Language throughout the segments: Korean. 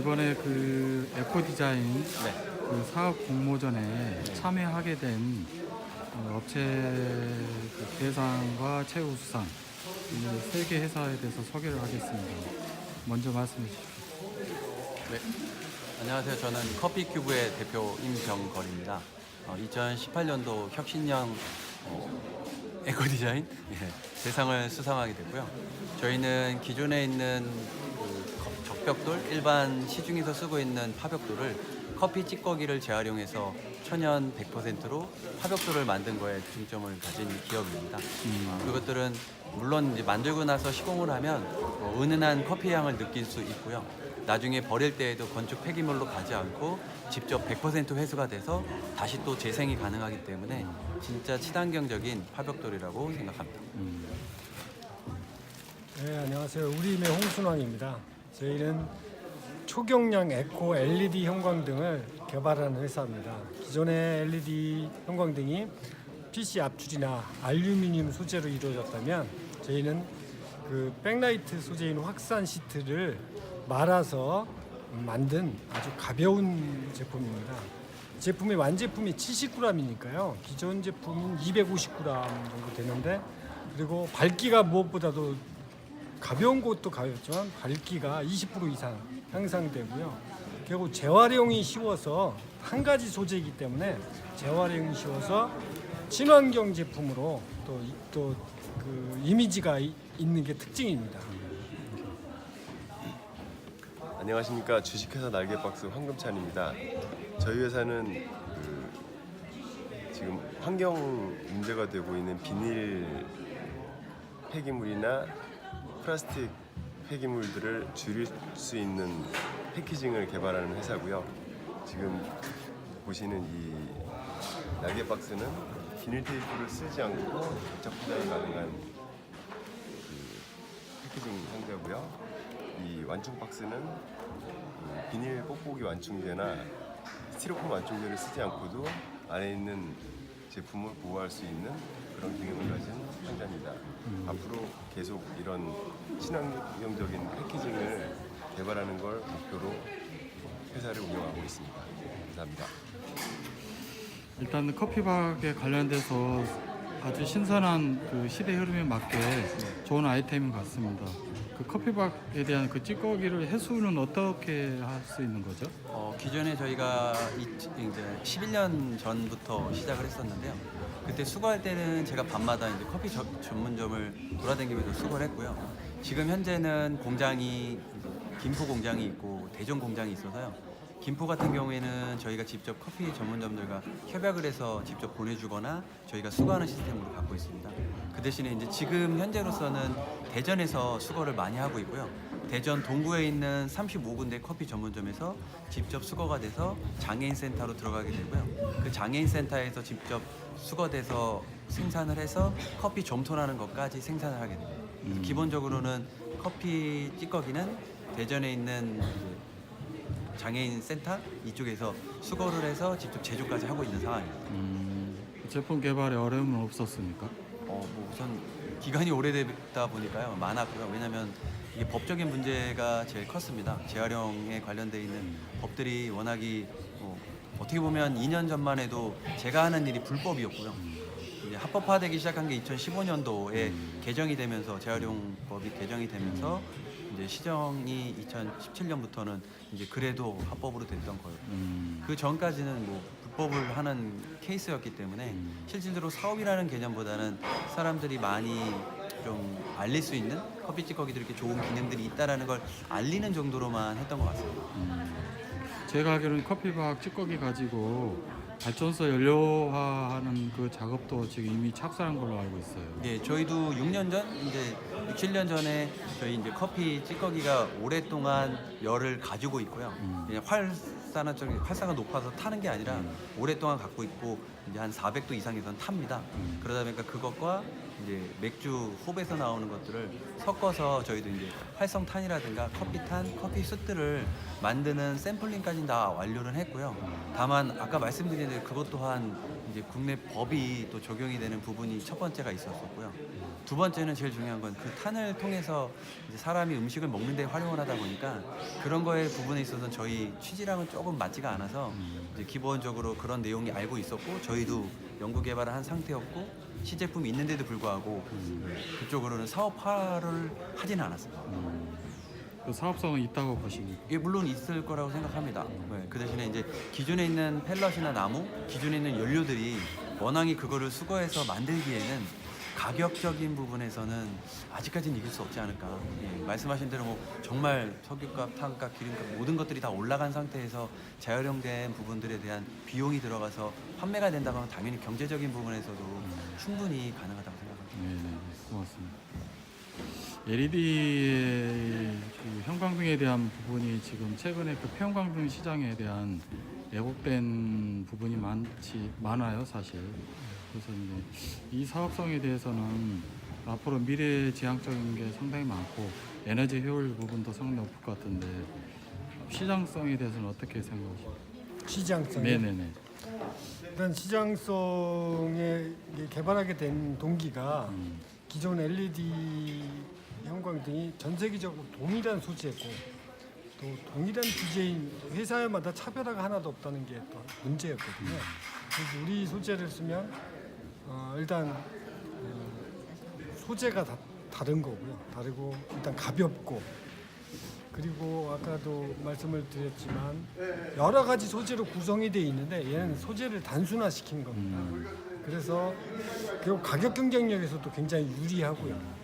이번에 그 에코 디자인 네. 그 사업 공모전에 참여하게 된 업체 그 대상과 최우수상 이 세 개 회사에 대해서 소개를 하겠습니다. 먼저 말씀해 주십시오. 네. 안녕하세요. 저는 커피큐브의 대표 임병걸입니다. 2018년도 혁신형 에코디자인 대상을 수상하게 됐고요. 저희는 기존에 있는 그 적벽돌, 일반 시중에서 쓰고 있는 파벽돌을 커피 찌꺼기를 재활용해서 천연 100%로 파벽돌을 만든 거에 중점을 가진 기업입니다. 그것들은 물론 이제 만들고 나서 시공을 하면 은은한 커피 향을 느낄 수 있고요. 나중에 버릴 때에도 건축 폐기물로 가지 않고 직접 100% 회수가 돼서 다시 또 재생이 가능하기 때문에 진짜 친환경적인 파벽돌이라고 생각합니다. 네, 안녕하세요. 우리임의 홍순왕입니다. 저희는 초경량 에코 LED 형광등을 개발하는 회사입니다. 기존의 LED 형광등이 PC 앞줄이나 알루미늄 소재로 이루어졌다면 저희는 그 백라이트 소재인 확산 시트를 말아서 만든 아주 가벼운 제품입니다. 제품의 완제품이 70g이니까요. 기존 제품은 250g 정도 되는데, 그리고 밝기가 무엇보다도 가벼운 것도 가볍지만 밝기가 20% 이상 향상되고요. 그리고 재활용이 쉬워서 한 가지 소재이기 때문에 재활용이 쉬워서 친환경 제품으로 또 그 이미지가 있는 게 특징입니다. 안녕하십니까. 주식회사 날개박스 황금찬입니다. 저희 회사는 지금 환경 문제가 되고 있는 비닐 폐기물이나 플라스틱 폐기물들을 줄일 수 있는 패키징을 개발하는 회사고요. 지금 보시는 이 날개박스는 비닐 테이프를 쓰지 않고 접착 포장이 가능한 패키징 상자고요. 이 완충 박스는 비닐 뽁뽁이 완충제나 스티로폼 완충제를 쓰지 않고도 안에 있는 제품을 보호할 수 있는 그런 기능을 가진 상자입니다. 앞으로 계속 이런 친환경적인 패키징을 개발하는 걸 목표로 회사를 운영하고 있습니다. 감사합니다. 일단 커피박에 관련돼서 아주 신선한 그 시대 흐름에 맞게 좋은 아이템인 것 같습니다. 그 커피박에 대한 그 찌꺼기를 해수는 어떻게 할 수 있는 거죠? 기존에 저희가 이제 11년 전부터 시작을 했었는데요. 그때 수거할 때는 제가 밤마다 이제 커피 전문점을 돌아다니면서 수거를 했고요. 지금 현재는 공장이 김포 공장이 있고 대전 공장이 있어서요. 김포 같은 경우에는 저희가 직접 커피 전문점들과 협약을 해서 직접 보내주거나 저희가 수거하는 시스템으로 갖고 있습니다. 그 대신에 이제 지금 현재로서는 대전에서 수거를 많이 하고 있고요. 대전 동구에 있는 35군데 커피 전문점에서 직접 수거가 돼서 장애인 센터로 들어가게 되고요. 그 장애인 센터에서 직접 수거돼서 생산을 해서 커피 점토라는 것까지 생산을 하게 됩니다. 기본적으로는 커피 찌꺼기는 대전에 있는 장애인 센터 이쪽에서 수거를 해서 직접 제조까지 하고 있는 상황입니다. 제품 개발에 어려움은 없었습니까? 우선 기간이 오래되다 보니까요 많았고요. 왜냐하면 이게 법적인 문제가 제일 컸습니다. 재활용에 관련돼 있는 법들이 워낙이 어떻게 보면 2년 전만 해도 제가 하는 일이 불법이었고요. 이제 합법화되기 시작한 게 2015년도에 개정이 되면서 재활용법이 개정이 되면서 이제 시정이 2017년부터는 이제 그래도 합법으로 됐던 거예요. 그 전까지는 뭐 불법을 하는 케이스였기 때문에 실질적으로 사업이라는 개념보다는 사람들이 많이 좀 알릴 수 있는 커피 찌꺼기들이 이렇게 좋은 기능들이 있다라는 걸 알리는 정도로만 했던 것 같습니다. 제가 알기로는 커피박 찌꺼기 가지고 발전소 연료화하는 그 작업도 지금 이미 착수한 걸로 알고 있어요. 네, 저희도 6년 전, 이제 6, 7년 전에 저희 이제 커피 찌꺼기가 오랫동안 열을 가지고 있고요. 그냥 활사가 높아서 타는 게 아니라 오랫동안 갖고 있고 이제 한 400도 이상에선 탑니다. 그러다 보니까 그것과 이제 맥주 홉에서 나오는 것들을 섞어서 저희도 이제 활성탄이라든가 커피탄, 커피 숯들을 만드는 샘플링까지 다 완료를 했고요. 다만 아까 말씀드린 대로 그것 또한 이제 국내 법이 또 적용이 되는 부분이 첫 번째가 있었었고요. 두 번째는 제일 중요한 건 그 탄을 통해서 이제 사람이 음식을 먹는 데 활용을 하다 보니까 그런 거에 부분에 있어서는 저희 취지랑은 조금 맞지가 않아서 이제 기본적으로 그런 내용이 알고 있었고 저희도 연구 개발을 한 상태였고 시제품이 있는데도 불구하고 그쪽으로는 사업화를 하지는 않았습니다. 그 사업성은 있다고 보십니까? 예, 물론 있을 거라고 생각합니다. 네, 그 대신에 이제 기존에 있는 펠럿이나 나무, 기존에 있는 연료들이 워낙에 그거를 수거해서 만들기에는 가격적인 부분에서는 아직까지는 이길 수 없지 않을까. 예, 말씀하신 대로 뭐 정말 석유값, 탄값, 기름값 모든 것들이 다 올라간 상태에서 재활용된 부분들에 대한 비용이 들어가서 판매가 된다고 하면 당연히 경제적인 부분에서도 충분히 가능하다고 생각합니다. 네, 고맙습니다. LED의 그 형광등에 대한 부분이 지금 최근에 그 폐형광등 시장에 대한 왜곡된 부분이 많아요, 사실. 그래서 이제 이 사업성에 대해서는 앞으로 미래지향적인 게 상당히 많고 에너지 효율 부분도 상당히 높을 것 같은데 시장성에 대해서는 어떻게 생각하십니까? 시장성. 네네네. 일단 시장성에 이게 개발하게 된 동기가 기존 LED 형광등이 전 세계적으로 동일한 소재고 또 동일한 디자인, 회사마다 차별화가 하나도 없다는 게 또 문제였거든요. 그래서 우리 소재를 쓰면 일단 소재가 다 다른 거고요. 다르고 일단 가볍고 그리고 아까도 말씀을 드렸지만 여러 가지 소재로 구성이 되어 있는데 얘는 소재를 단순화시킨 겁니다. 그래서 그리고 가격 경쟁력에서도 굉장히 유리하고요.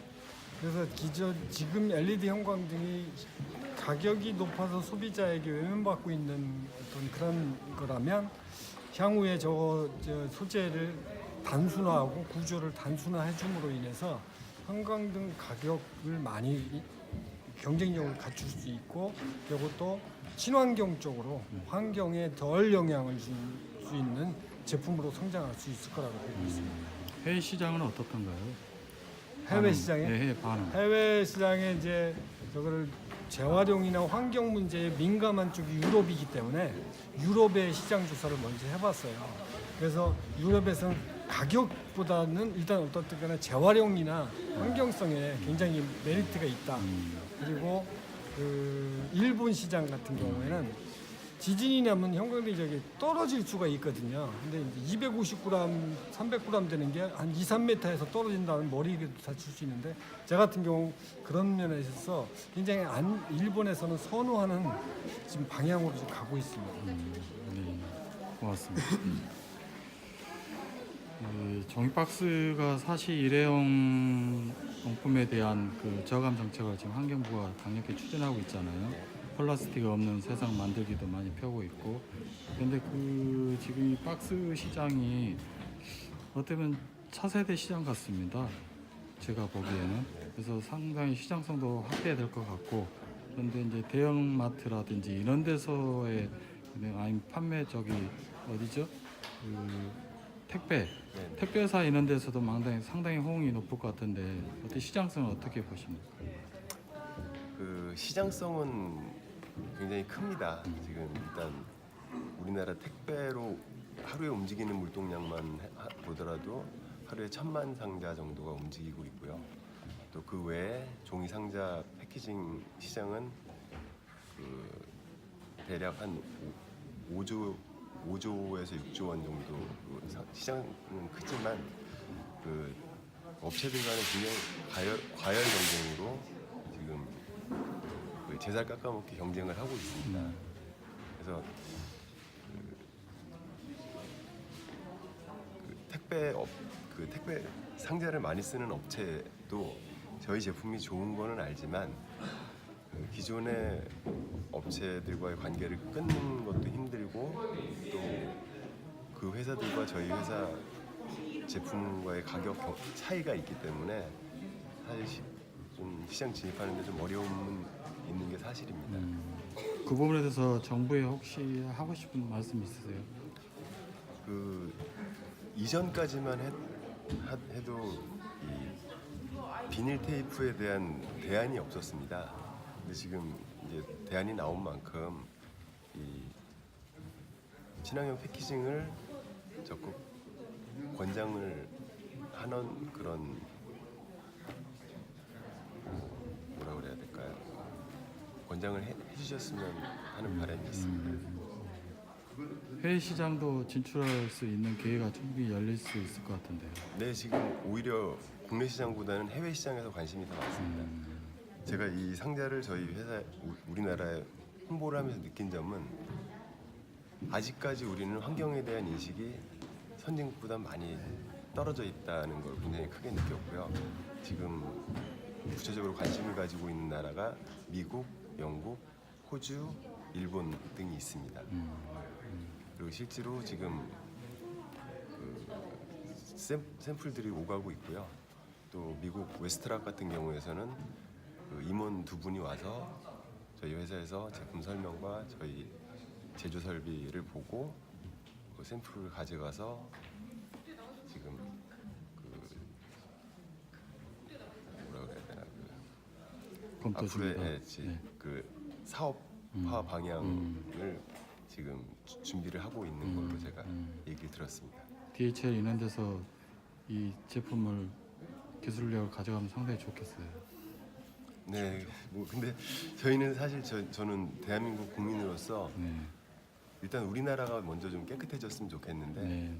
그래서 지금 LED 형광등이 가격이 높아서 소비자에게 외면받고 있는 어떤 그런 거라면 향후에 저 소재를 단순화하고 구조를 단순화해 줌으로 인해서 형광등 가격을 많이 경쟁력을 갖출 수 있고 그리고 또 친환경 쪽으로 환경에 덜 영향을 줄 수 있는 제품으로 성장할 수 있을 거라고 보고 있습니다. 해외 시장은 어떻던가요? 해외 시장에 네, 반응. 해외 시장에 이제 저거를 재활용이나 환경 문제에 민감한 쪽이 유럽이기 때문에 유럽의 시장 조사를 먼저 해봤어요. 그래서 유럽에서는 가격보다는 일단 어떻든 간에 재활용이나 환경성에 굉장히 메리트가 있다. 그리고 그 일본 시장 같은 경우에는 지진이 나면 형광등이 저기 떨어질 수가 있거든요. 근데 이제 250g, 300g 되는 게 한 2, 3m에서 떨어진다면 머리에도 다칠 수 있는데 제 같은 경우 그런 면에 있어서 굉장히 일본에서는 선호하는 지금 방향으로 지금 가고 있습니다. 네, 고맙습니다. 종이박스가 사실 일회용 용품에 대한 그 저감 정책을 지금 환경부가 강력히 추진하고 있잖아요. 플라스틱 없는 세상 만들기도 많이 펴고 있고, 근데 그 지금 이 박스 시장이 어떻게 보면 차세대 시장 같습니다. 제가 보기에는. 그래서 상당히 시장성도 확대될 것 같고, 그런데 이제 대형마트라든지 이런 데서의 아니 판매 저기 어디죠? 그 택배사 이런 데서도 상당히 호응이 높을 것 같은데 어때 시장성은 어떻게 보십니까? 그 시장성은 굉장히 큽니다. 지금 일단 우리나라 택배로 하루에 움직이는 물동량만 보더라도 하루에 1000만 상자 정도가 움직이고 있고요. 또 그 외에 종이 상자 패키징 시장은 그 대략 한 5조에서 6조 원 정도 시장은 크지만 그 업체들 간의 굉장히 과열 경쟁으로 지금 그 제살 깎아먹기 경쟁을 하고 있습니다. 그래서 그 택배 상자를 많이 쓰는 업체도 저희 제품이 좋은 거는 알지만 그 기존의 업체들과의 관계를 끊는 것도 힘들고 또 그 회사들과 저희 회사 제품과의 가격 차이가 있기 때문에 사실 좀 시장 진입하는 데 좀 어려움은 있는 게 사실입니다. 그 부분에 대해서 정부에 혹시 하고 싶은 말씀 있으세요? 그 이전까지만 해도 이 비닐 테이프에 대한 대안이 없었습니다. 근데 지금 이제 대안이 나온 만큼 이 친환경 패키징을 적극 권장을 하는 그런 권장을 해주셨으면 하는 바람이 있습니다. 해외 시장도 진출할 수 있는 기회가 충분히 열릴 수 있을 것 같은데요. 네, 지금 오히려 국내 시장보다는 해외 시장에서 관심이 더 많습니다. 제가 이 상자를 저희 회사 우리나라에 홍보를 하면서 느낀 점은 아직까지 우리는 환경에 대한 인식이 선진국보다 많이 떨어져 있다는 걸 굉장히 크게 느꼈고요. 지금 구체적으로 관심을 가지고 있는 나라가 미국, 영국, 호주, 일본 등이 있습니다. 그리고 실제로 지금 샘플들이 오가고 있고요. 또 미국 웨스트락 같은 경우에서는 임원 두 분이 와서 저희 회사에서 제품 설명과 저희 제조 설비를 보고 샘플을 가져가서 지금 뭐라고 해야 되나 검토 앞으로의 중이다. 네. 그 사업화 방향을 지금 준비를 하고 있는 걸로 제가 얘기를 들었습니다. DHL 이런 데서 이 제품을 기술력을 가져가면 상당히 좋겠어요. 네, 뭐 근데 저희는 사실 저는 대한민국 국민으로서 네. 일단 우리나라가 먼저 좀 깨끗해졌으면 좋겠는데 네.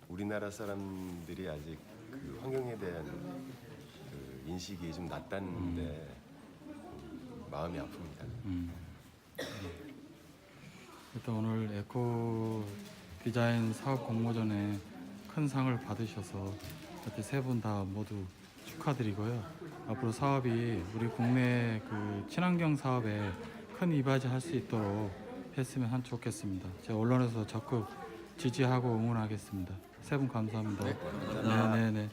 우리나라 사람들이 아직 그 환경에 대한 그 인식이 좀 낮다는데 마음이 아픕니다. 일단 오늘 에코 디자인 사업 공모전에 큰 상을 받으셔서 이렇게 세 분 다 모두 축하드리고요. 앞으로 사업이 우리 국내 그 친환경 사업에 큰 이바지할 수 있도록 했으면 좋겠습니다. 제가 언론에서 적극 지지하고 응원하겠습니다. 세 분 감사합니다. 네, 감사합니다. 네, 네, 네.